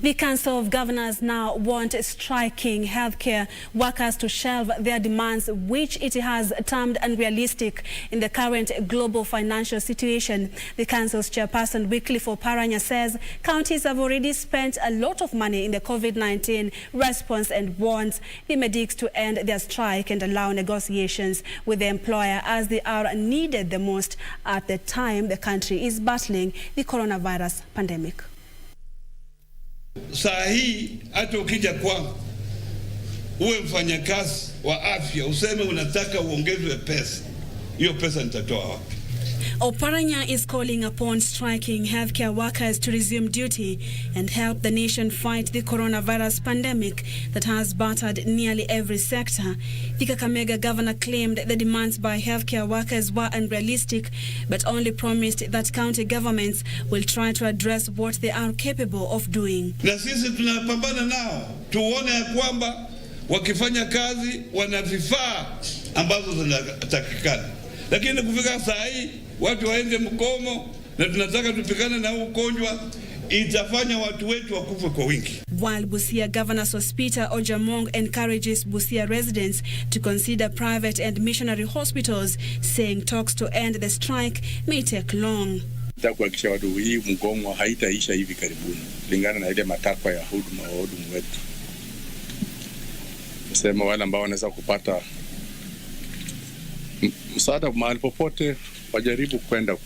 The Council of Governors now want striking healthcare workers to shelve their demands, which it has termed unrealistic in the current global financial situation. The Council's chairperson, Wycliffe Oparanya, says counties have already spent a lot of money in the COVID-19 response and wants the medics to end their strike and allow negotiations with the employer, as they are needed the most at the time the country is battling the coronavirus pandemic. Saa hii hata ukija kwa uwe mfanyakazi wa afya useme unataka uongezwe pesa, hiyo pesa nitatoa wapi? Oparanya is calling upon striking healthcare workers to resume duty and help the nation fight the coronavirus pandemic that has battered nearly every sector. The Kakamega governor claimed the demands by healthcare workers were unrealistic, but only promised that county governments will try to address what they are capable of doing. Na sisi tunapambana nao, tuone ya kwamba wakifanya kazi wana vifaa ambazo zinatakikana. Lakini kufika saa hii watu waende mgomo na tunataka tupigane na ugonjwa, itafanya watu wetu wakufe kwa wingi. While Busia Governor Sospita Ojamong encourages Busia residents to consider private and missionary hospitals, saying talks to end the strike may take long. Kuhakikisha watu hii mgomo haitaisha hivi karibuni, kulingana na ile matakwa ya huduma wa wahudumu wetu. Nasema wale ambao wanaweza kupata msaada mahali popote wajaribu kwenda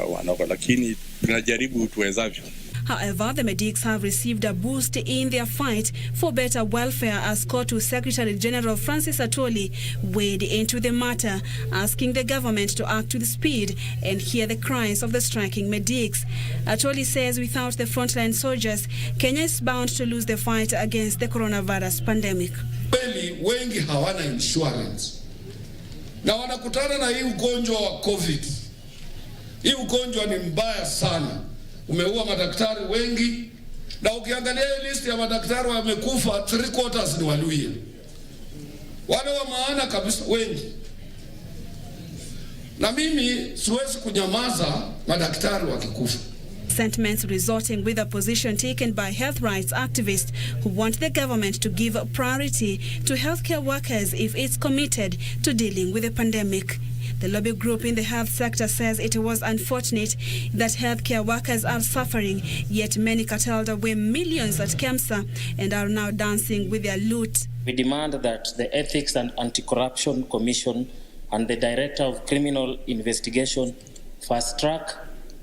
wanako, lakini tunajaribu tuwezavyo. However, the medics have received a boost in their fight for better welfare, as COTU Secretary General Francis Atwoli weighed into the matter, asking the government to act with speed and hear the cries of the striking medics. Atwoli says without the frontline soldiers, Kenya is bound to lose the fight against the coronavirus pandemic. Kweli wengi hawana insurance na wanakutana na hii ugonjwa wa COVID. Hii ugonjwa ni mbaya sana, umeua madaktari wengi, na ukiangalia list ya madaktari wamekufa 3/4 ni Waluhya, wale wa maana kabisa wengi. Na mimi siwezi kunyamaza madaktari wakikufa. Sentiments resorting with a position taken by health rights activists who want the government to give priority to healthcare workers if it's committed to dealing with the pandemic. The lobby group in the health sector says it was unfortunate that healthcare workers are suffering, yet many cartelled away millions at KEMSA and are now dancing with their loot. We demand that the Ethics and Anti-Corruption Commission and the Director of Criminal Investigation fast-track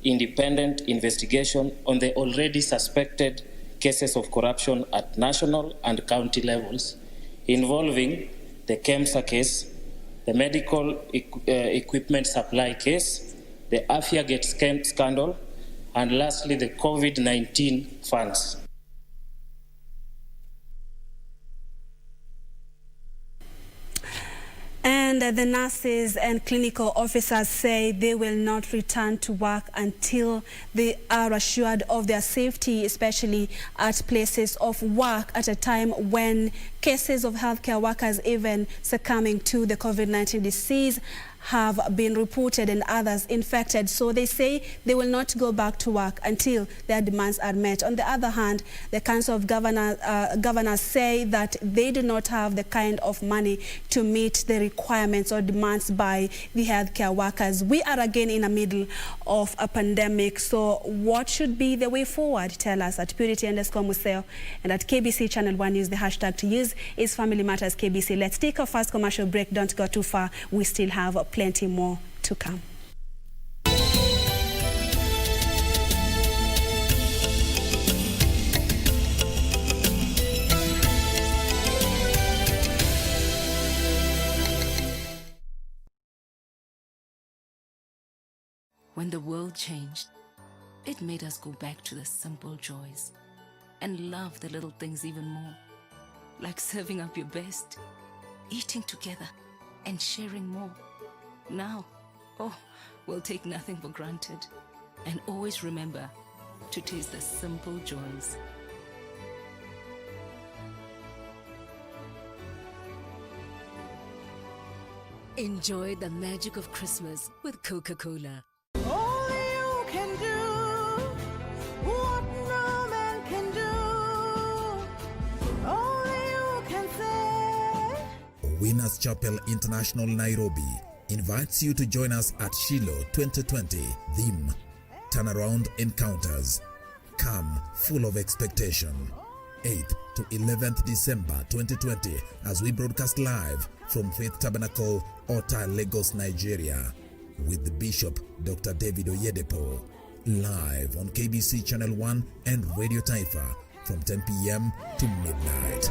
independent investigation on the already suspected cases of corruption at national and county levels involving the KEMSA case, the medical equipment supply case, the Afiagate scandal, and lastly the COVID-19 funds. And the nurses and clinical officers say they will not return to work until they are assured of their safety, especially at places of work at a time when cases of healthcare workers even succumbing to the COVID-19 disease have been reported and others infected. So they say they will not go back to work until their demands are met. On the other hand, the Council of Governors say that they do not have the kind of money to meet the requirements or demands by the healthcare workers. We are again in the middle of a pandemic. So what should be the way forward? Tell us at Purity_Museo and at KBC Channel 1 News. The hashtag to use is Family Matters KBC. Let's take our first commercial break. Don't go too far. We still have plenty more to come. When the world changed, it made us go back to the simple joys and love the little things even more, like serving up your best, eating together, and sharing more. Now, we'll take nothing for granted and always remember to taste the simple joys. Enjoy the magic of Christmas with Coca-Cola. Only you can do what no man can do. Winners Chapel International Nairobi invites you to join us at Shiloh 2020. Theme: Turnaround Encounters. Come full of expectation. 8th to 11th December 2020 as we broadcast live from Faith Tabernacle, Ota, Lagos, Nigeria, with the Bishop Dr. David Oyedepo. Live on KBC Channel 1 and Radio Taifa from 10 p.m. to midnight.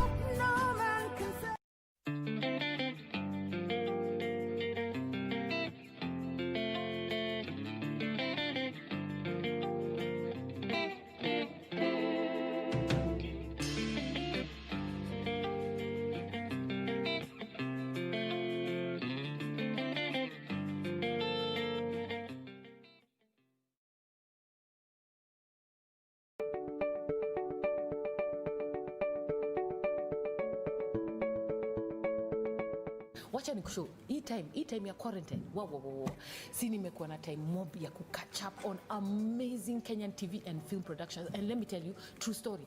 Wacha nikushow hii time ya quarantine. Wow. Si nimekuwa na time mob ya catch up on amazing Kenyan TV and film productions, and let me tell you true story.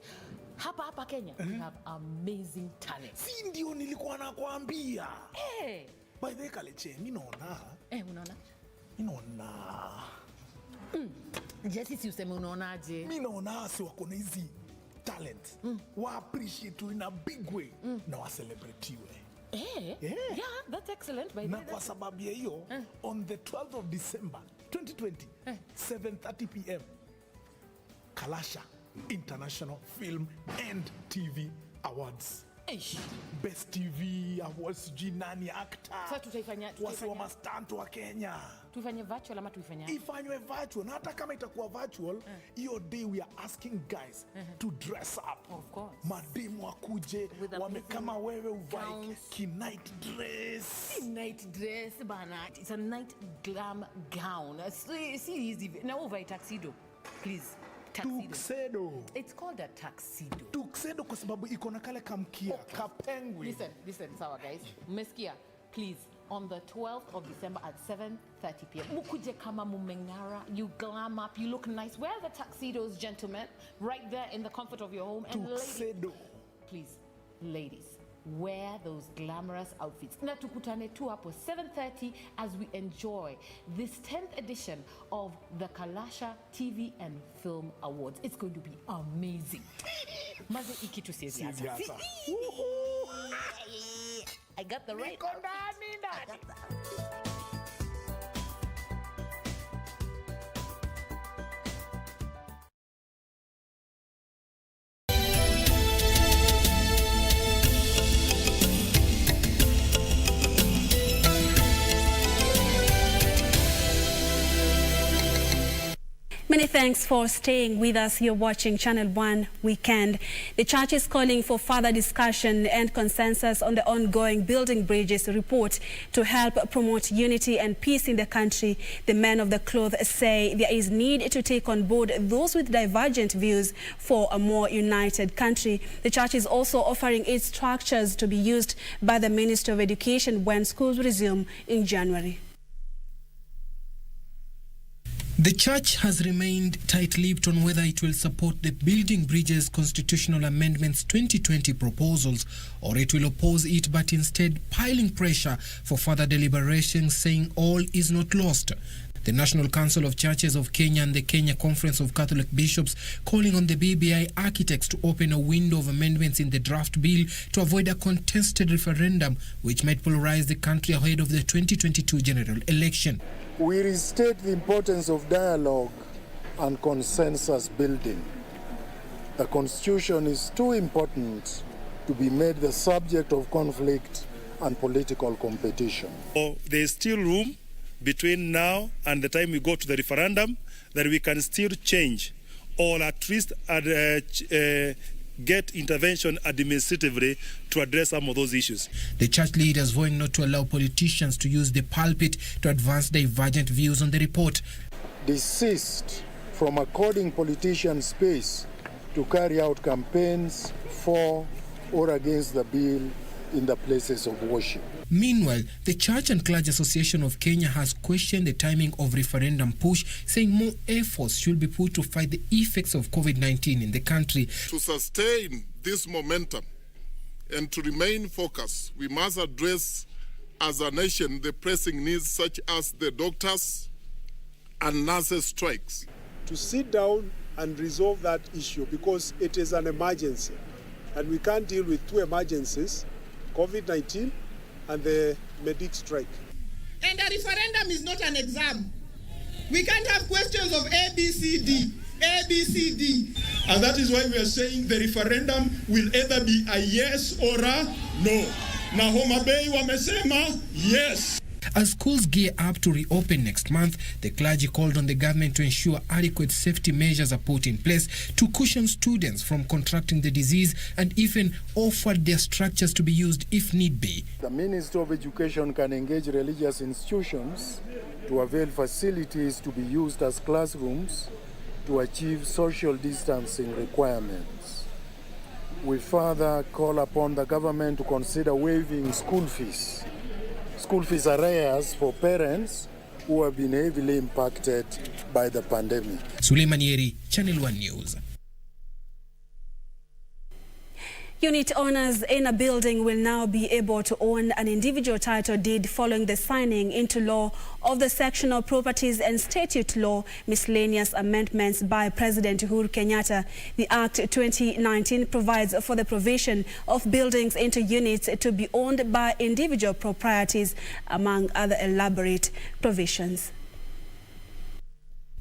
Hapa Kenya we have amazing talent. Si ndio nilikuwa nakwambia. By the way, Kaleche, mimi naona. Unaona? Mimi naona. Jesse, si useme unaonaje? Mimi naona si wako na hizi talent. Wa appreciate in a big way na wa celebrate. Yeah, that's excellent. By na kwa sababu ya hiyo, on the 12th of December 2020, 7:30 p.m. Kalasha International Film and TV Awards. Best TV Awards, nani actor. Sasa tutaifanya wa mastanto wa Kenya. Tufanye virtual ama tuifanye? Ifanywe virtual. Na hata kama itakuwa virtual, hiyo day we are asking guys to dress up. Of course. Mademu wakuje kama wewe uvae night dress. Night dress bana. It's a night glam gown. See easy. Na uvae tuxedo. Please. Tuxedo. It's called a tuxedo. Tuxedo kwa sababu iko na kale kamkia, kapengwi. Listen, sawa guys. Mmesikia? Please, on the 12th of December at 7:30 p.m. Mukuje kama mumengara, you glam up, you look nice. Wear the tuxedos, gentlemen, right there in the comfort of your home. And Tuxedo. Please, ladies, wear those glamorous outfits. Na tukutane tu hapo 7:30 as we enjoy this 10th edition of the Kalasha TV and Film Awards. It's going to be amazing. Maze ikitu siziata. I got the right. Many thanks for staying with us. You're watching Channel 1 Weekend. The church is calling for further discussion and consensus on the ongoing Building Bridges report to help promote unity and peace in the country. The men of the cloth say there is need to take on board those with divergent views for a more united country. The church is also offering its structures to be used by the Ministry of Education when schools resume in January. The church has remained tight-lipped on whether it will support the Building Bridges Constitutional Amendments 2020 proposals or it will oppose it, but instead piling pressure for further deliberations, saying all is not lost. The National Council of Churches of Kenya and the Kenya Conference of Catholic Bishops calling on the BBI architects to open a window of amendments in the draft bill to avoid a contested referendum which might polarize the country ahead of the 2022 general election. We restate the importance of dialogue and consensus building. The Constitution is too important to be made the subject of conflict and political competition. There is still room between now and the time we go to the referendum that we can still change or at least get intervention administratively to address some of those issues. The church leaders vowing not to allow politicians to use the pulpit to advance divergent views on the report. Desist from according politicians space to carry out campaigns for or against the bill in the places of worship. Meanwhile, the Church and Clergy Association of Kenya has questioned the timing of referendum push, saying more efforts should be put to fight the effects of COVID-19 in the country. To sustain this momentum And to remain focused, we must address as a nation the pressing needs such as the doctors and nurses strikes. To sit down and resolve that issue because it is an emergency and we can't deal with two emergencies, COVID-19 and the medic strike. And a referendum is not an exam. We can't have questions of A, B, C, D. A, B, C, D. And that is why we are saying the referendum will either be a yes or a no. Na Homa Bay wamesema yes. As schools gear up to reopen next month, the clergy called on the government to ensure adequate safety measures are put in place to cushion students from contracting the disease and even offered their structures to be used if need be. The Ministry of Education can engage religious institutions to avail facilities to be used as classrooms to achieve social distancing requirements. We further call upon the government to consider waiving school fees arrears for parents who have been heavily impacted by the pandemic. Suleiman Yeri, Channel 1 News. Unit owners in a building will now be able to own an individual title deed following the signing into law of the Sectional Properties and Statute Law miscellaneous amendments by President Uhuru Kenyatta. The Act 2019 provides for the provision of buildings into units to be owned by individual proprietors, among other elaborate provisions.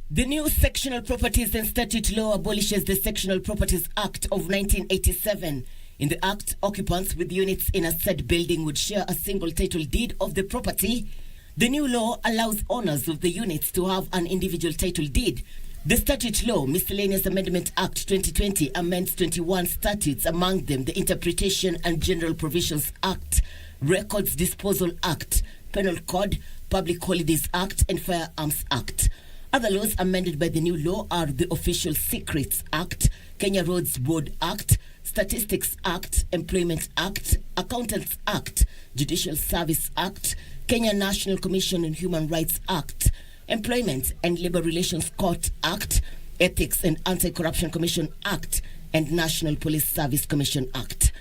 The new Sectional Properties and Statute Law abolishes the Sectional Properties Act of 1987. In the Act, occupants with units in a said building would share a single title deed of the property. The new law allows owners of the units to have an individual title deed. The Statute Law Miscellaneous Amendment Act 2020 amends 21 statutes, among them the Interpretation and General Provisions Act, Records Disposal Act, Penal Code, Public Holidays Act, and Firearms Act. Other laws amended by the new law are the Official Secrets Act, Kenya Roads Board Act, Statistics Act, Employment Act, Accountants Act, Judicial Service Act, Kenya National Commission on Human Rights Act, Employment and Labor Relations Court Act, Ethics and Anti-Corruption Commission Act, and National Police Service Commission Act.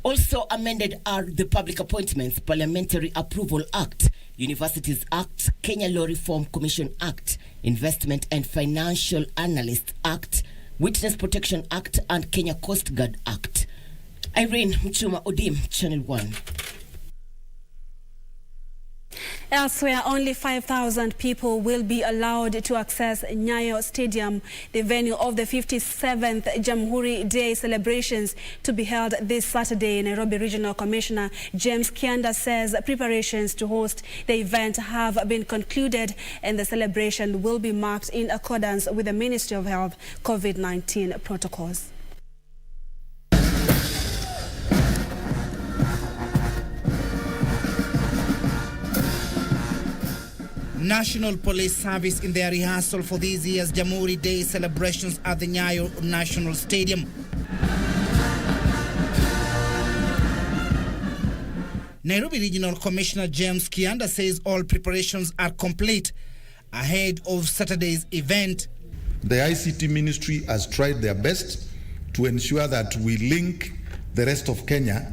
Also amended are the Public Appointments Parliamentary Approval Act, Universities Act, Kenya Law Reform Commission Act, Investment and Financial Analyst Act, Witness Protection Act, and Kenya Coast Guard Act. Irene Mchuma Odim, Channel 1. Elsewhere, only 5,000 people will be allowed to access Nyayo Stadium, the venue of the 57th Jamhuri Day celebrations, to be held this Saturday. Nairobi Regional Commissioner James Kianda says preparations to host the event have been concluded and the celebration will be marked in accordance with the Ministry of Health COVID-19 protocols. National Police Service in their rehearsal for this year's Jamhuri Day celebrations at the Nyayo National Stadium. Nairobi Regional Commissioner James Kianda says all preparations are complete ahead of Saturday's event. The ICT Ministry has tried their best to ensure that we link the rest of Kenya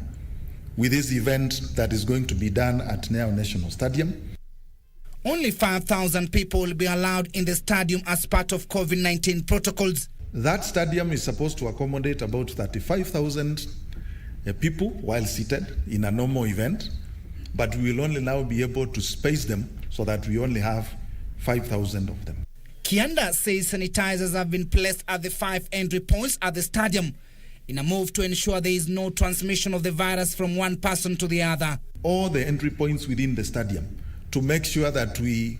with this event that is going to be done at Nyayo National Stadium. Only 5,000 people will be allowed in the stadium as part of COVID-19 protocols. That stadium is supposed to accommodate about 35,000 people while seated in a normal event, but we will only now be able to space them so that we only have 5,000 of them. Kianda says sanitizers have been placed at the 5 entry points at the stadium in a move to ensure there is no transmission of the virus from one person to the other. All the entry points within the stadium, to make sure that we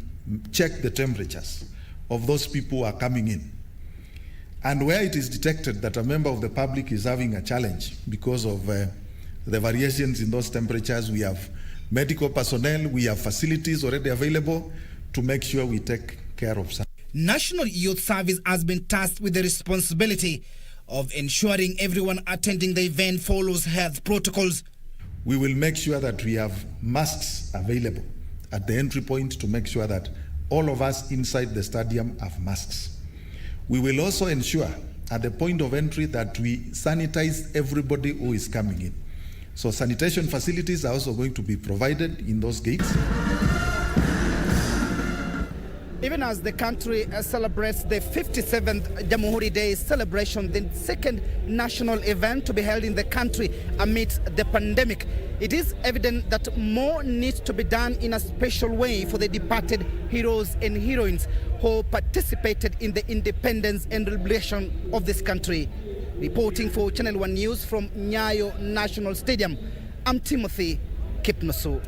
check the temperatures of those people who are coming in. And where it is detected that a member of the public is having a challenge because of the variations in those temperatures, we have medical personnel, we have facilities already available to make sure we take care of some. National Youth Service has been tasked with the responsibility of ensuring everyone attending the event follows health protocols. We will make sure that we have masks available at the entry point to make sure that all of us inside the stadium have masks. We will also ensure at the point of entry that we sanitize everybody who is coming in. So sanitation facilities are also going to be provided in those gates. Even as the country celebrates the 57th Jamhuri Day celebration, the second national event to be held in the country amidst the pandemic, it is evident that more needs to be done in a special way for the departed heroes and heroines who participated in the independence and liberation of this country. Reporting for Channel 1 News from Nyayo National Stadium, I'm Timothy Kipnusu.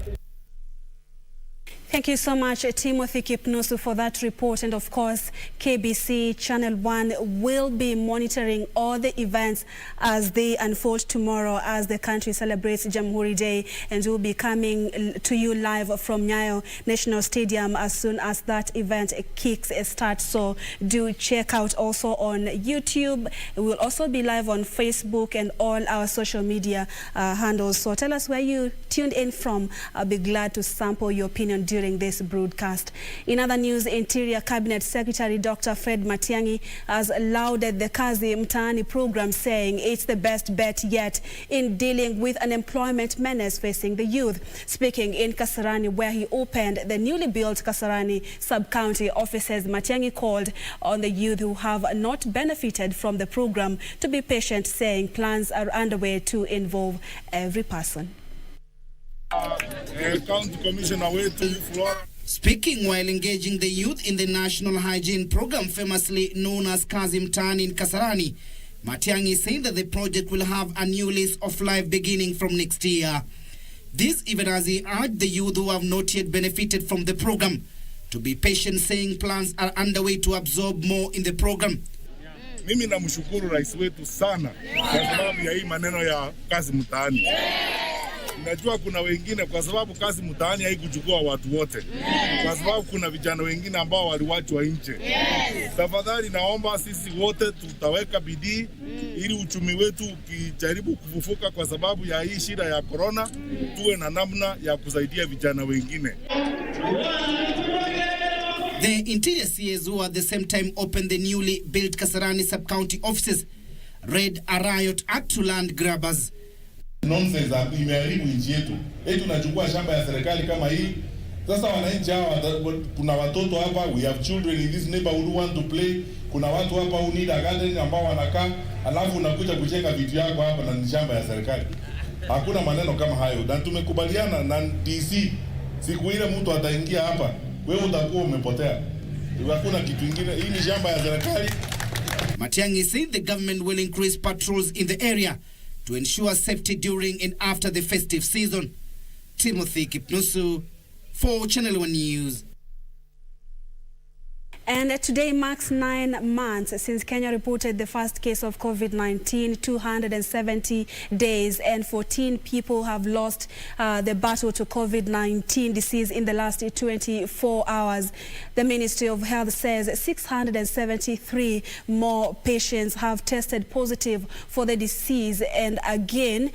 Thank you so much, Timothy Kipnusu, for that report. And of course, KBC Channel 1 will be monitoring all the events as they unfold tomorrow as the country celebrates Jamhuri Day, and we'll be coming to you live from Nyayo National Stadium as soon as that event kicks start. So do check out also on YouTube. We'll also be live on Facebook and all our social media handles. So tell us where you tuned in from. I'll be glad to sample your opinion during this broadcast. In other news, Interior Cabinet Secretary Dr. Fred Matiang'i has lauded the Kazi Mtaani program, saying it's the best bet yet in dealing with unemployment menace facing the youth. Speaking in Kasarani, where he opened the newly built Kasarani sub-county offices, Matiang'i called on the youth who have not benefited from the program to be patient, saying plans are underway to involve every person. County Commissioner Speaking while engaging the youth in the National Hygiene Program, famously known as Kazi Mtaani in Kasarani, Matiang'i said that the project will have a new lease of life beginning from next year. This even as he urged the youth who have not yet benefited from the program to be patient, saying plans are underway to absorb more in the program. Mimi namshukuru rais wetu sana kwa sababu ya hii maneno ya Kazi Mtaani. Najua kuna wengine kwa sababu Kazi Mtaani haikuchukua watu wote. Kwa sababu kuna vijana wengine ambao waliwachwa nje. Tafadhali naomba sisi wote tutaweka bidii ili uchumi wetu ukijaribu kufufuka kwa sababu ya hii shida ya corona, tuwe na namna ya kusaidia vijana wengine. The Interior CS who at the same time opened the newly built Kasarani sub-county offices read a riot act to land grabbers. Nonsense imeharibu nchi yetu. Tunachukua shamba ya serikali kama hii. Sasa wananchi hawa, kuna watoto hapa, we have children in this neighborhood who want to play. Kuna watu hapa who need a garden ambao wanakaa, alafu unakuja kujenga vitu yako hapa na ni shamba ya serikali. Hakuna maneno kama hayo. Na tumekubaliana na DC, siku ile mtu ataingia hapa, wewe utakuwa umepotea. Hakuna kitu kingine. Hii ni shamba ya serikali. Matiang'i said the government will increase patrols in the area to ensure safety during and after the festive season. Timothy Kipnusu for Channel 1 News. And today marks 9 months since Kenya reported the first case of COVID-19, 270 days, and 14 people have lost the battle to COVID-19 disease in the last 24 hours. The Ministry of Health says 673 more patients have tested positive for the disease, and again,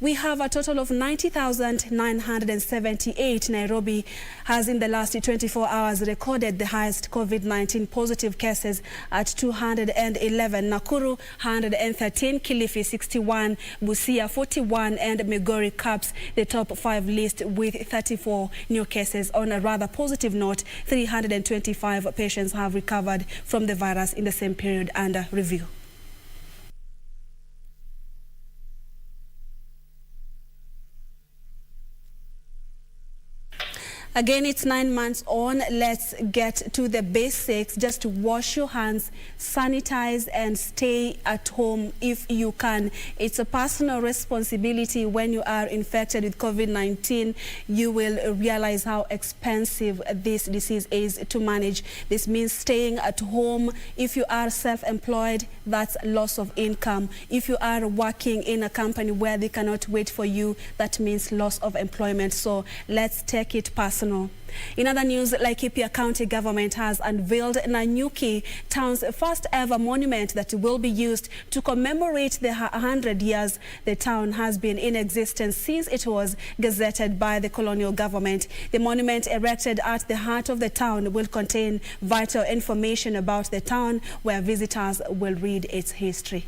we have a total of 90,978. Nairobi has in the last 24 hours recorded the highest COVID-19 positive cases at 211. Nakuru 113, Kilifi 61, Museo 41 and Migori caps the top 5 list with 34 new cases. On a rather positive note, 325 patients have recovered from the virus in the same period under review. Again, it's 9 months on. Let's get to the basics. Just wash your hands, sanitize, and stay at home if you can. It's a personal responsibility. When you are infected with COVID-19, you will realize how expensive this disease is to manage. This means staying at home. If you are self-employed, that's loss of income. If you are working in a company where they cannot wait for you, that means loss of employment. So let's take it personal. In other news, Laikipia County government has unveiled Nanyuki town's first ever monument that will be used to commemorate the 100 years the town has been in existence since it was gazetted by the colonial government. The monument erected at the heart of the town will contain vital information about the town, where visitors will read its history.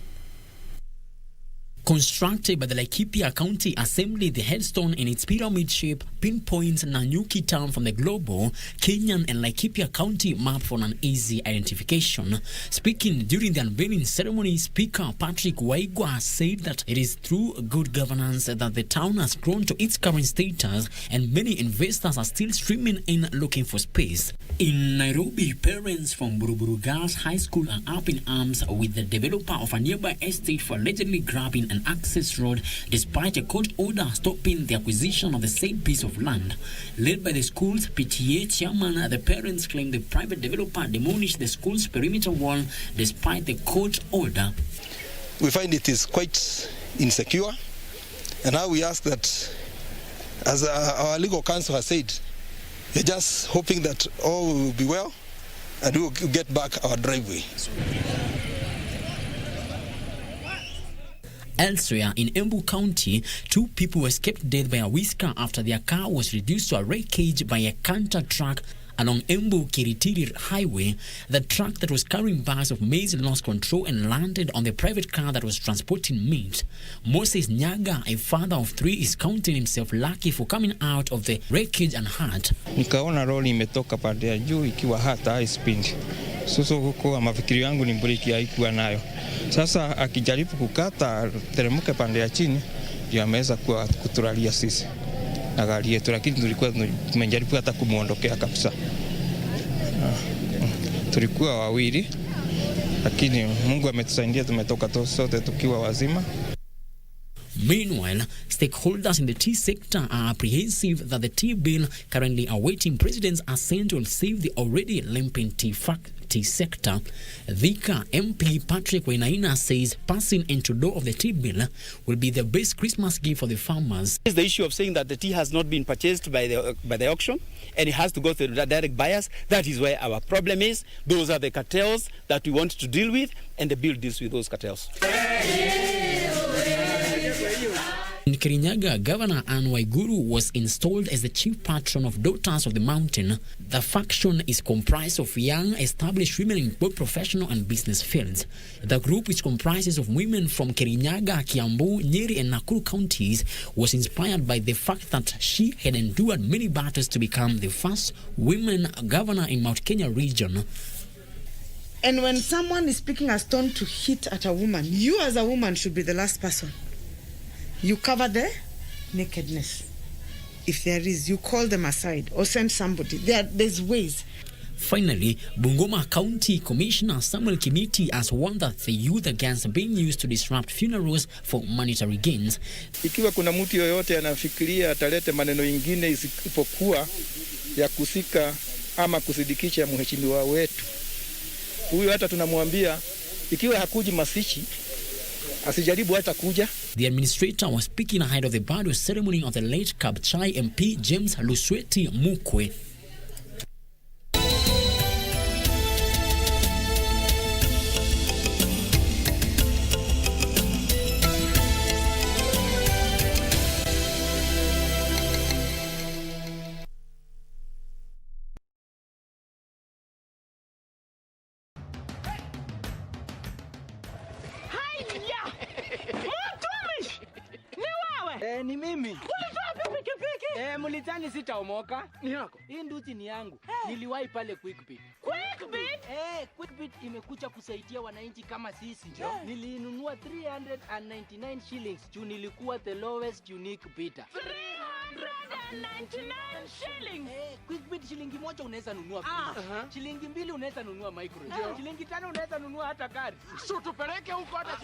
Constructed by the Laikipia County Assembly, the headstone in its pyramid shape pinpoints Nanyuki town from the global Kenyan and Laikipia County map for an easy identification. Speaking during the unveiling ceremony, Speaker Patrick Waigwa said that it is through good governance that the town has grown to its current status, and many investors are still streaming in looking for space. In Nairobi, parents from Buruburu Girls High School are up in arms with the developer of a nearby estate for allegedly grabbing an access road despite a court order stopping the acquisition of the said piece of land. Led by the school's PTA chairman, the parents claim the private developer demolished the school's perimeter wall despite the court order. We find it is quite insecure, and now we ask that, as our legal counsel has said, we're just hoping that all will be well and we will get back our driveway. Elsewhere in Embu County, 2 people escaped death by a whisker after their car was reduced to a wreckage by a canter truck along Embu-Kiritiri Highway. The truck that was carrying bags of maize lost control and landed on the private car that was transporting meat. Moses Nyaga, a father of 3, is counting himself lucky for coming out of the wreckage unhurt. Nikaona lori imetoka pande ya juu ikiwa hata high speed. Sasa huko mafikiri yangu ni breki haikuwa nayo. Sasa akijaribu kukata teremke pande ya chini, ndio ameweza kutulalia sisi na gari yetu, lakini tulikuwa tumejaribu hata kumuondokea kabisa. Tulikuwa wawili, lakini Mungu ametusaidia, tumetoka sote tukiwa wazima. Meanwhile, stakeholders in the tea sector are apprehensive that the tea bill currently awaiting President's assent will save the already limping tea sector. Thika MP Patrick Wainaina says passing into law of the tea bill will be the best Christmas gift for the farmers. It's the issue of saying that the tea has not been purchased by the auction and it has to go through the direct buyers. That is where our problem is. Those are the cartels that we want to deal with, and the bill deals with those cartels. In Kirinyaga, Governor Anne Waiguru was installed as the chief patron of Daughters of the Mountain. The faction is comprised of young, established women in both professional and business fields. The group, which comprises of women from Kirinyaga, Kiambu, Nyeri and Nakuru counties, was inspired by the fact that she had endured many battles to become the first women governor in Mount Kenya region. And when someone is picking a stone to hit at a woman, you as a woman should be the last person. You cover the nakedness. If there is, you call them aside or send somebody. There's ways. Finally, Bungoma County Commissioner Samuel Kimiti has warned that the youth against being used to disrupt funerals for monetary gains. Ikiwa kuna mtu yoyote anafikiria atalete maneno ingine isipokuwa ya kusika ama kusidikisha mheshimiwa wetu, huyu hata tunamwambia ikiwa hakuji masishi asijaribu hata kuja. The administrator was speaking ahead of the burial ceremony of the late Kabchai MP James Lusweti Mukwe. Ni mimi. Ulitoa pikipiki? Mulitani sitaomoka. Ni yako. Hii nduti ni yangu. Niliwahi pale Quickbit. Quickbit? Quickbit imekuja kusaidia wananchi kama sisi. Nilinunua 399 shillings. Juu nilikuwa the lowest unique bidder. 399 shillings. Quickbit shilingi moja unaweza nunua free. Shilingi 2 unaweza nunua micro. Shilingi 5 unaweza nunua hata gari. So tupeleke huko hata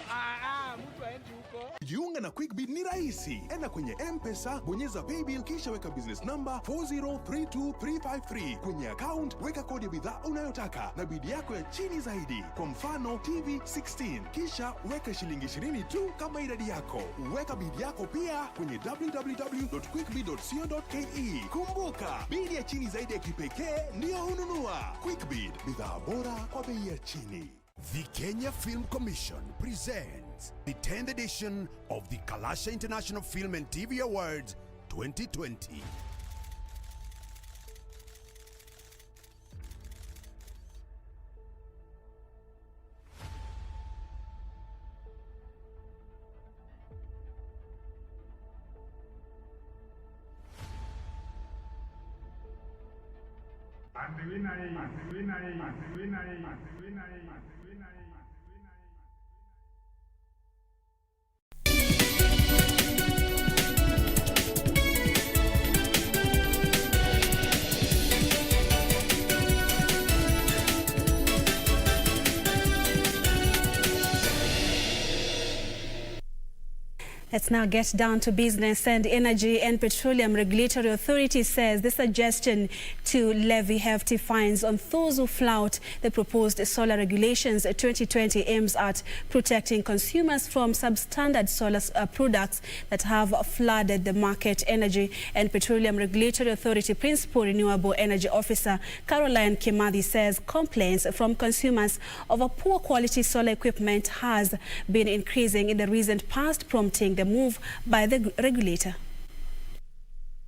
mtu aende huko. Jiunga na Quickbit ni rahisi. Enda kwenye M-Pesa, bonyeza paybill kisha weka business number 4032353. Kwenye account weka kodi ya bidhaa unayotaka na bidi yako ya chini zaidi. Kwa mfano TV 16. Kisha weka shilingi 20 tu kama idadi yako. Weka bidi yako pia kwenye www.quickbit.co.ke. Kumbuka, bidi ya chini zaidi ya kipekee ndio ununua. Quickbit, bidhaa bora kwa bei ya chini. The Kenya Film Commission presents the 10th edition of the Kalasha International Film and TV Awards 2020. Let's now get down to business. And Energy and Petroleum Regulatory Authority says the suggestion to levy hefty fines on those who flout the proposed solar regulations 2020 aims at protecting consumers from substandard solar products that have flooded the market. Energy and Petroleum Regulatory Authority Principal Renewable Energy Officer Caroline Kimathi says complaints from consumers over poor quality solar equipment has been increasing in the recent past, prompting the move by the regulator.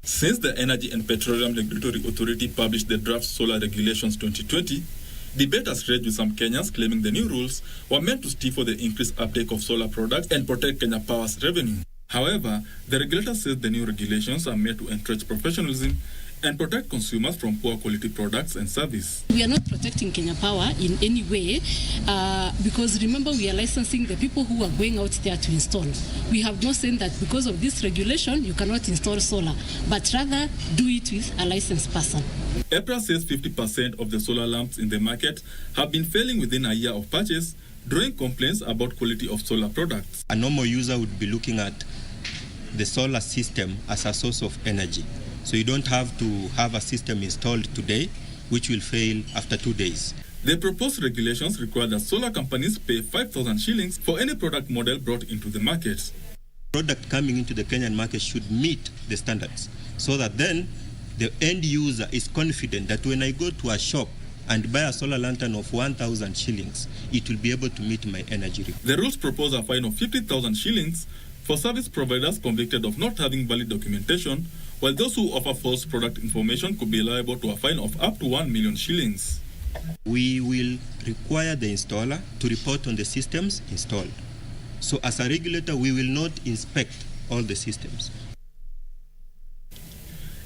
Since the Energy and Petroleum Regulatory Authority published the draft Solar Regulations 2020, debate has raged with some Kenyans claiming the new rules were meant to stifle the increased uptake of solar products and protect Kenya Power's revenue. However, the regulator says the new regulations are meant to encourage professionalism and protect consumers from poor quality products and service. We are not protecting Kenya Power in any way because remember we are licensing the people who are going out there to install. We have not said that because of this regulation you cannot install solar, but rather do it with a licensed person. EPRA says 50% of the solar lamps in the market have been failing within a year of purchase, drawing complaints about quality of solar products. A normal user would be looking at the solar system as a source of energy. So you don't have to have a system installed today, which will fail after 2 days. The proposed regulations require that solar companies pay 5,000 shillings for any product model brought into the market. Product coming into the Kenyan market should meet the standards, so that then the end user is confident that when I go to a shop and buy a solar lantern of 1,000 shillings, it will be able to meet my energy requirements. The rules propose a fine of 50,000 shillings for service providers convicted of not having valid documentation, while those who offer false product information could be liable to a fine of up to 1 million shillings. We will require the installer to report on the systems installed. So as a regulator, we will not inspect all the systems.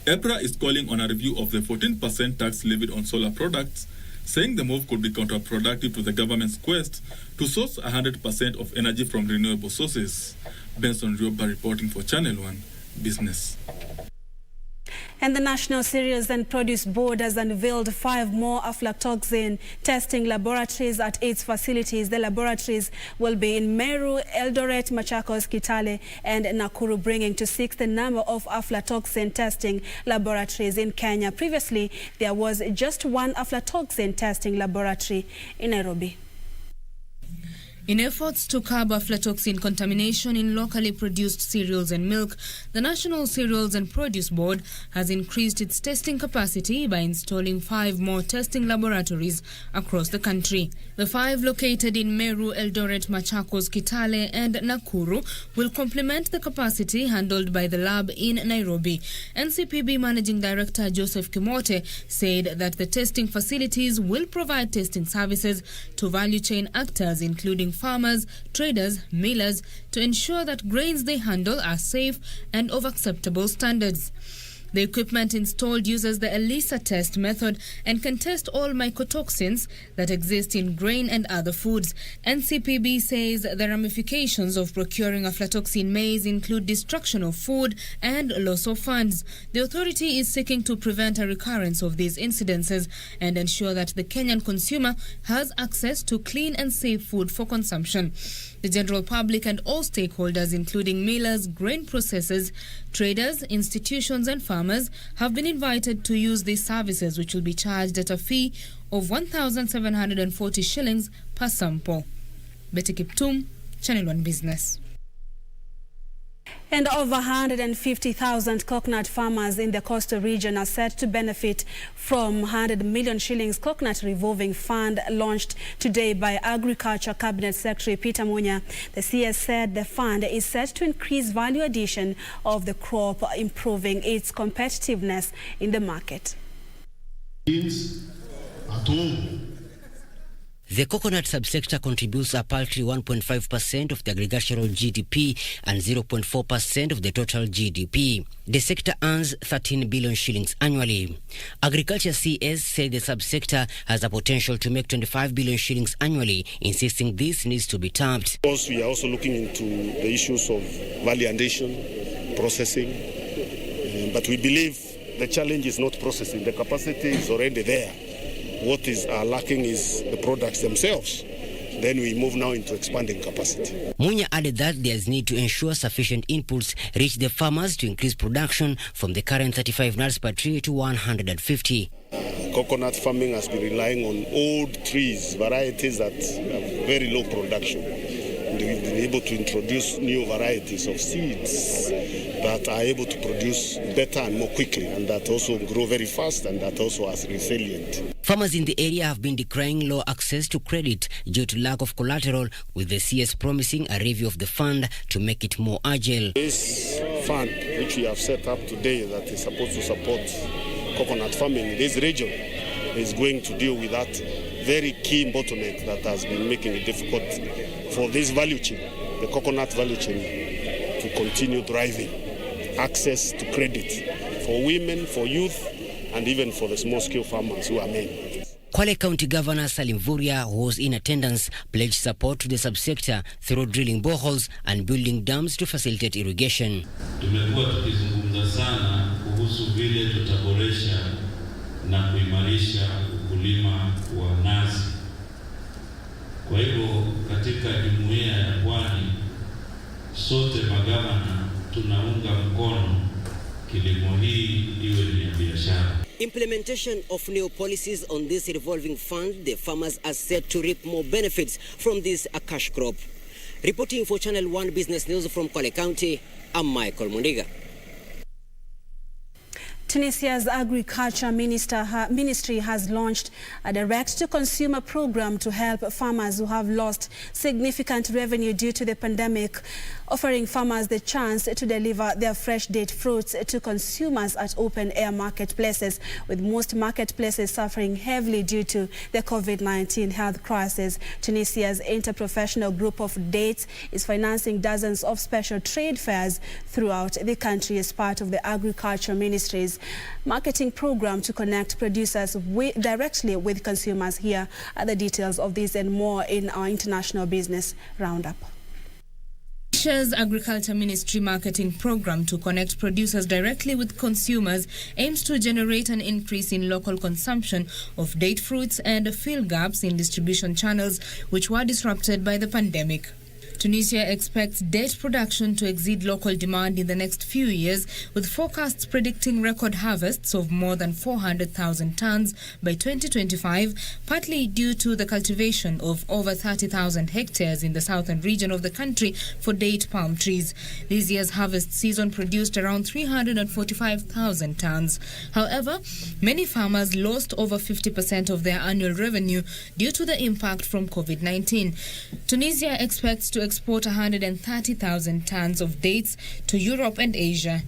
EPRA is calling on a review of the 14% tax levied on solar products, saying the move could be counterproductive to the government's quest to source 100% of energy from renewable sources. Benson Rioba reporting for Channel 1 Business. And the National Cereals and Produce Board has unveiled 5 more aflatoxin testing laboratories at its facilities. The laboratories will be in Meru, Eldoret, Machakos, Kitale and Nakuru, bringing to 6 the number of aflatoxin testing laboratories in Kenya. Previously, there was just 1 aflatoxin testing laboratory in Nairobi. In efforts to curb aflatoxin contamination in locally produced cereals and milk, the National Cereals and Produce Board has increased its testing capacity by installing 5 more testing laboratories across the country. The 5 located in Meru, Eldoret, Machakos, Kitale and Nakuru will complement the capacity handled by the lab in Nairobi. NCPB Managing Director Joseph Kimote said that the testing facilities will provide testing services to value chain actors including farmers, traders, millers, to ensure that grains they handle are safe and of acceptable standards. The equipment installed uses the ELISA test method and can test all mycotoxins that exist in grain and other foods. NCPB says the ramifications of procuring aflatoxin maize include destruction of food and loss of funds. The authority is seeking to prevent a recurrence of these incidences and ensure that the Kenyan consumer has access to clean and safe food for consumption. The general public and all stakeholders, including millers, grain processors, traders, institutions and farmers, have been invited to use these services, which will be charged at a fee of 1,740 shillings per sample. Betty Kiptum, Channel 1 Business. And over 150,000 coconut farmers in the coastal region are set to benefit from 100 million shillings coconut revolving fund launched today by Agriculture Cabinet Secretary Peter Munya. The CS said the fund is set to increase value addition of the crop, improving its competitiveness in the market. The coconut subsector contributes a paltry 1.5% of the agricultural GDP and 0.4% of the total GDP. The sector earns 13 billion shillings annually. Agriculture CS said the subsector has a potential to make 25 billion shillings annually, insisting this needs to be tapped. Of course, we are also looking into the issues of value addition, processing, but we believe the challenge is not processing. The capacity is already there. What is lacking is the products themselves. Then we move now into expanding capacity. Munya added that there is need to ensure sufficient inputs reach the farmers to increase production from the current 35 nuts per tree to 150. Coconut farming has been relying on old trees, varieties that have very low production. And we've been able to introduce new varieties of seeds that are able to produce better and more quickly, and that also grow very fast and that also are resilient. Farmers in the area have been decrying low access to credit due to lack of collateral, with the CS promising a review of the fund to make it more agile. This fund, which we have set up today, that is supposed to support coconut farming in this region, is going to deal with that very key bottleneck that has been making it difficult for this value chain, the coconut value chain, to continue driving access to credit for women, for youth, and even for the small-scale farmers who are men. Kwale County Governor Salim Vuria, who was in attendance, pledged support to the subsector through drilling boreholes and building dams to facilitate irrigation. Tumekuwa tukizungumza sana kuhusu vile tutaboresha na kuimarisha ukulima wa nazi. Kwa hivyo katika jumuiya ya Pwani sote magavana tunaunga mkono kilimo hii iwe ni ya biashara. Implementation of new policies on this revolving fund, the farmers are set to reap more benefits from this cash crop. Reporting for Channel 1 Business News from Kwale County, I'm Michael Mundiga. Tunisia's Agriculture Ministry has launched a direct-to-consumer program to help farmers who have lost significant revenue due to the pandemic, offering farmers the chance to deliver their fresh date fruits to consumers at open-air marketplaces, with most marketplaces suffering heavily due to the COVID-19 health crisis. Tunisia's interprofessional group of dates is financing dozens of special trade fairs throughout the country as part of the Agriculture Ministry's marketing program to connect producers directly with consumers. Here are the details of this and more in our international business roundup. Tunisia's Agriculture Ministry marketing program to connect producers directly with consumers aims to generate an increase in local consumption of date fruits and fill gaps in distribution channels which were disrupted by the pandemic. Tunisia expects date production to exceed local demand in the next few years, with forecasts predicting record harvests of more than 400,000 tons by 2025, partly due to the cultivation of over 30,000 hectares in the southern region of the country for date palm trees. This year's harvest season produced around 345,000 tons. However, many farmers lost over 50% of their annual revenue due to the impact from COVID-19. Tunisia expects to export 130,000 tons of dates to Europe and Asia.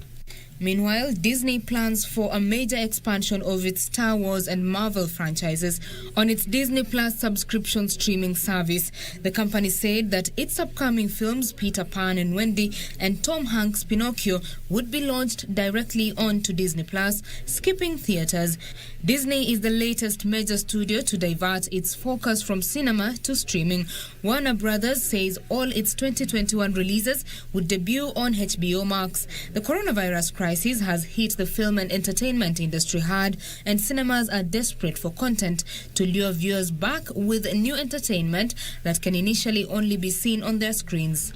Meanwhile, Disney plans for a major expansion of its Star Wars and Marvel franchises on its Disney Plus subscription streaming service. The company said that its upcoming films, Peter Pan and Wendy and Tom Hanks' Pinocchio, would be launched directly onto Disney Plus, skipping theaters. Disney is the latest major studio to divert its focus from cinema to streaming. Warner Brothers says all its 2021 releases would debut on HBO Max. The coronavirus crisis has hit the film and entertainment industry hard, and cinemas are desperate for content to lure viewers back with new entertainment that can initially only be seen on their screens.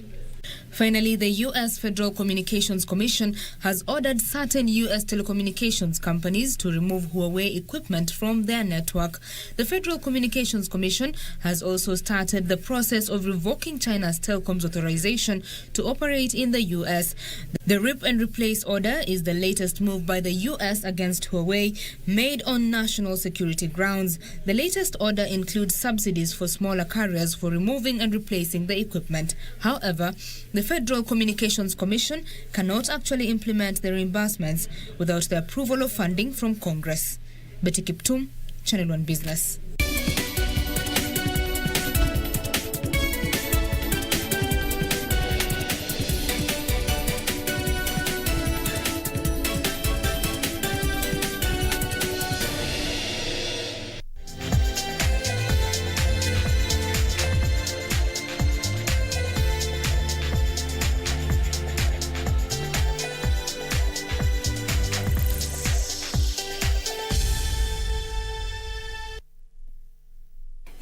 Finally, the U.S. Federal Communications Commission has ordered certain U.S. telecommunications companies to remove Huawei equipment from their network. The Federal Communications Commission has also started the process of revoking China's telecoms authorization to operate in the U.S. The rip and replace order is the latest move by the U.S. against Huawei, made on national security grounds. The latest order includes subsidies for smaller carriers for removing and replacing the equipment. However, the Federal Communications Commission cannot actually implement the reimbursements without the approval of funding from Congress. Betty Kiptum, Channel 1 Business.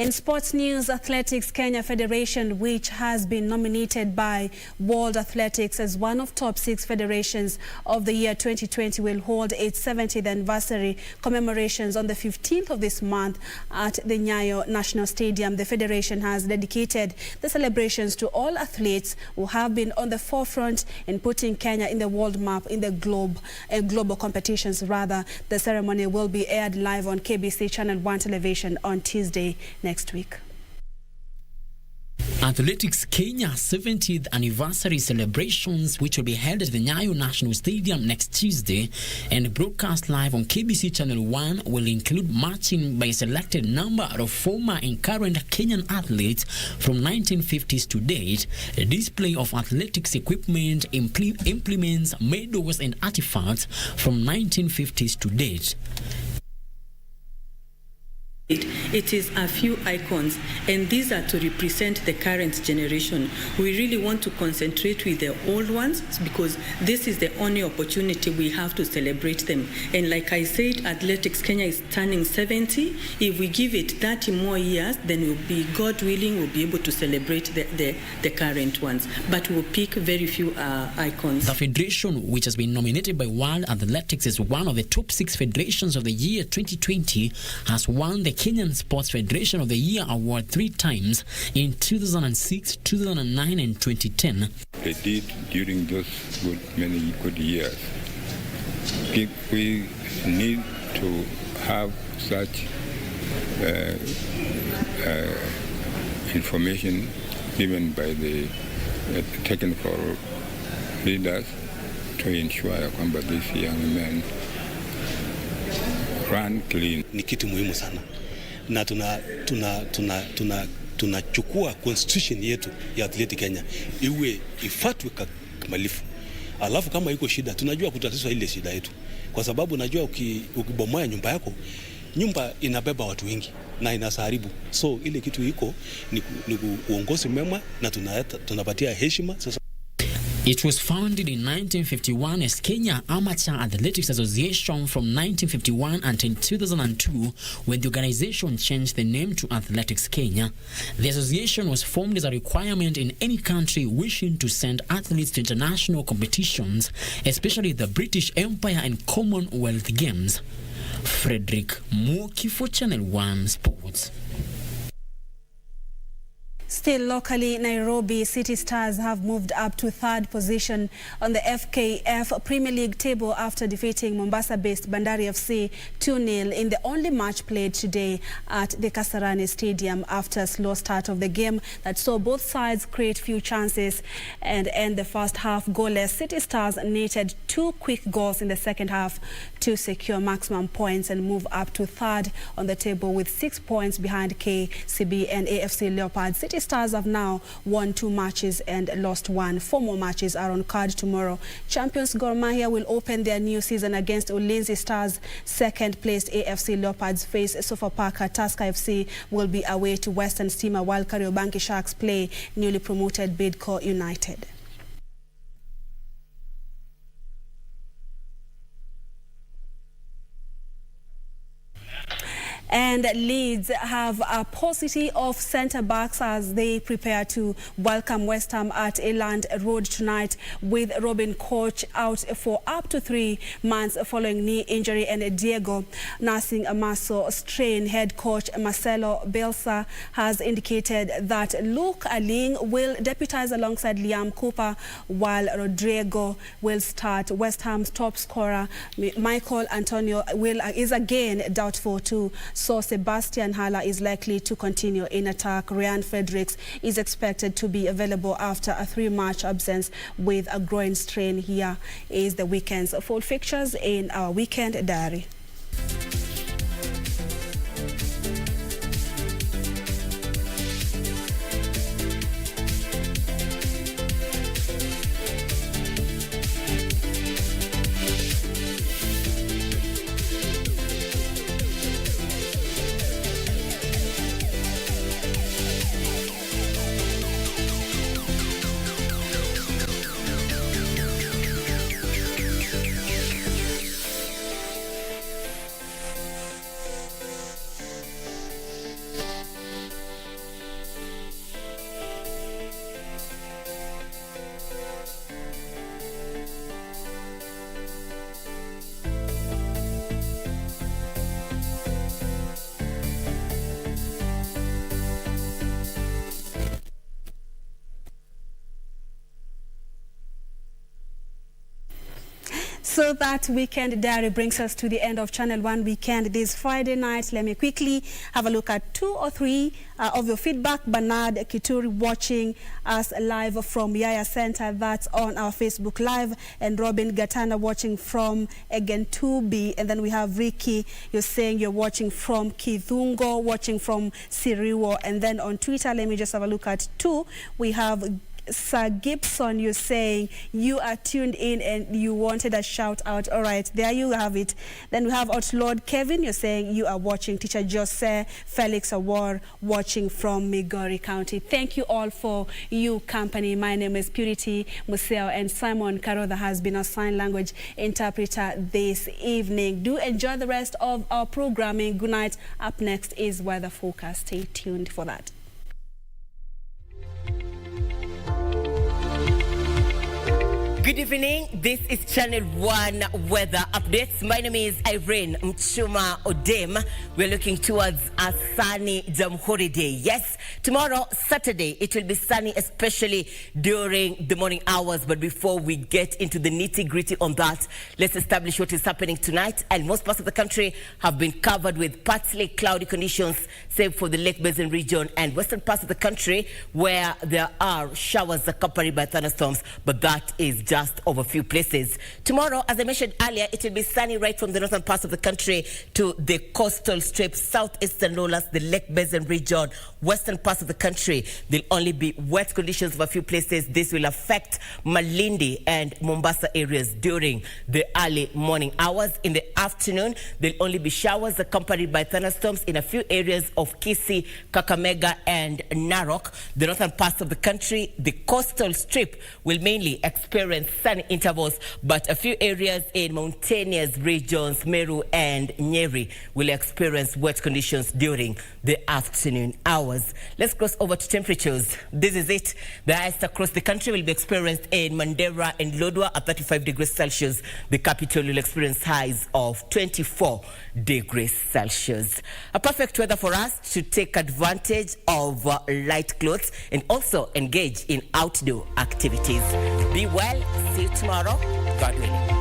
In sports news, Athletics Kenya Federation, which has been nominated by World Athletics as one of top 6 federations of the year 2020, will hold its 70th anniversary commemorations on the 15th of this month at the Nyayo National Stadium. The federation has dedicated the celebrations to all athletes who have been on the forefront in putting Kenya in the world map in the global competitions. Rather, the ceremony will be aired live on KBC Channel 1 television on Tuesday next week. Athletics Kenya 70th anniversary celebrations, which will be held at the Nyayo National Stadium next Tuesday and broadcast live on KBC Channel 1, will include marching by a selected number of former and current Kenyan athletes from 1950s to date, a display of athletics equipment, implements, medals and artifacts from 1950s to date. It is a few icons, and these are to represent the current generation. We really want to concentrate with the old ones because this is the only opportunity we have to celebrate them. And like I said, Athletics Kenya is turning 70. If we give it 30 more years, then we'll be, God willing, we'll be able to celebrate the current ones. But we'll pick very few icons. The federation, which has been nominated by World Athletics as one of the top 6 federations of the year 2020, has won the Kenyan Sports Federation of the Year award 3 times in 2006, 2009 and 2010. They did during those many good years. We need to have such information given by the technical leaders to ensure that these young men run clean. Ni kitu muhimu sana. Na tunachukua constitution yetu ya Athletic Kenya ifuatwe kamilifu. Alafu kama iko shida tunajua kutatua ile shida yetu. Kwa sababu najua ukibomoa nyumba yako, nyumba inabeba watu wengi na inasaharibu. So ile kitu iko ni uongozi mwema na tunapatia heshima. It was founded in 1951 as Kenya Amateur Athletics Association from 1951 until 2002, when the organization changed the name to Athletics Kenya. The association was formed as a requirement in any country wishing to send athletes to international competitions, especially the British Empire and Commonwealth Games. Frederick Muoki for Channel 1 Sports. Still locally, Nairobi City Stars have moved up to 3rd position on the FKF Premier League table after defeating Mombasa-based Bandari FC 2-0 in the only match played today at the Kasarani Stadium after a slow start of the game that saw both sides create few chances and end the first half goalless. City Stars netted 2 quick goals in the second half to secure maximum points and move up to 3rd on the table with 6 points behind KCB and AFC Leopards. City Stars have now won 2 matches and lost 1. 4 more matches are on card tomorrow. Champions Mahia will open their new season against Ulinzi Stars. Second-placed AFC Leopards face Sofapaka. Tusker FC will be away to Western Stima, while Kariobangi Sharks play newly promoted Bidco United. And Leeds have a paucity of centre-backs as they prepare to welcome West Ham at Elland Road tonight, with Robin Koch out for up to 3 months following knee injury and Diego nursing a muscle strain. Head coach Marcelo Bielsa has indicated that Luke Aling will deputise alongside Liam Cooper, while Rodrigo will start. West Ham's top scorer Michael Antonio is again doubtful too. So Sebastian Haller is likely to continue in attack. Ryan Fredericks is expected to be available after a 3-match absence with a groin strain. Here is the weekend's full fixtures in our weekend diary. So that Weekend Diary brings us to the end of Channel 1 Weekend this Friday night. Let me quickly have a look at 2 or 3 of your feedback. Bernard Kituri watching us live from Yaya Center, that's on our Facebook Live, and Robin Gatana watching from Egentubi. And then we have Ricky, you're saying you're watching from Kithungo, watching from Siriwo. And then on Twitter, let me just have a look at 2. We have Sir Gibson, you're saying you are tuned in and you wanted a shout out. All right, there you have it. Then we have Outlord Kevin, you're saying you are watching. Teacher Jose Felix Awar watching from Migori County. Thank you all for your company. My name is Purity Museo, and Simon Karotha has been a sign language interpreter this evening. Do enjoy the rest of our programming. Good night. Up next is Weather Forecast. Stay tuned for that. Good evening, this is Channel 1 Weather Updates. My name is Irene Mchuma Odem. We're looking towards a sunny Jamhuri Day. Yes, tomorrow, Saturday, it will be sunny, especially during the morning hours. But before we get into the nitty-gritty on that, let's establish what is happening tonight. And most parts of the country have been covered with partly cloudy conditions, save for the Lake Basin region and western parts of the country, where there are showers accompanied by thunderstorms. But that is just over a few places. Tomorrow, as I mentioned earlier, it will be sunny right from the northern parts of the country to the coastal strip, southeastern lowlands, the Lake Basin region, western parts of the country. There'll only be wet conditions of a few places. This will affect Malindi and Mombasa areas during the early morning hours. In the afternoon, there'll only be showers accompanied by thunderstorms in a few areas of Kisii, Kakamega, and Narok. The northern parts of the country, the coastal strip, will mainly experience sunny intervals, but a few areas in mountainous regions, Meru and Nyeri, will experience wet conditions during the afternoon hours. Let's cross over to temperatures. This is it. The highest across the country will be experienced in Mandera and Lodwar at 35 degrees Celsius. The capital will experience highs of 24 degrees Celsius. A perfect weather for us to take advantage of light clothes and also engage in outdoor activities. Be well. See you tomorrow. God willing.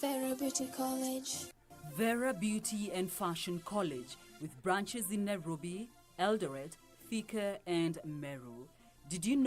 Vera Beauty College. Vera Beauty and Fashion College, with branches in Nairobi, Eldoret, Thika, and Meru. Did you know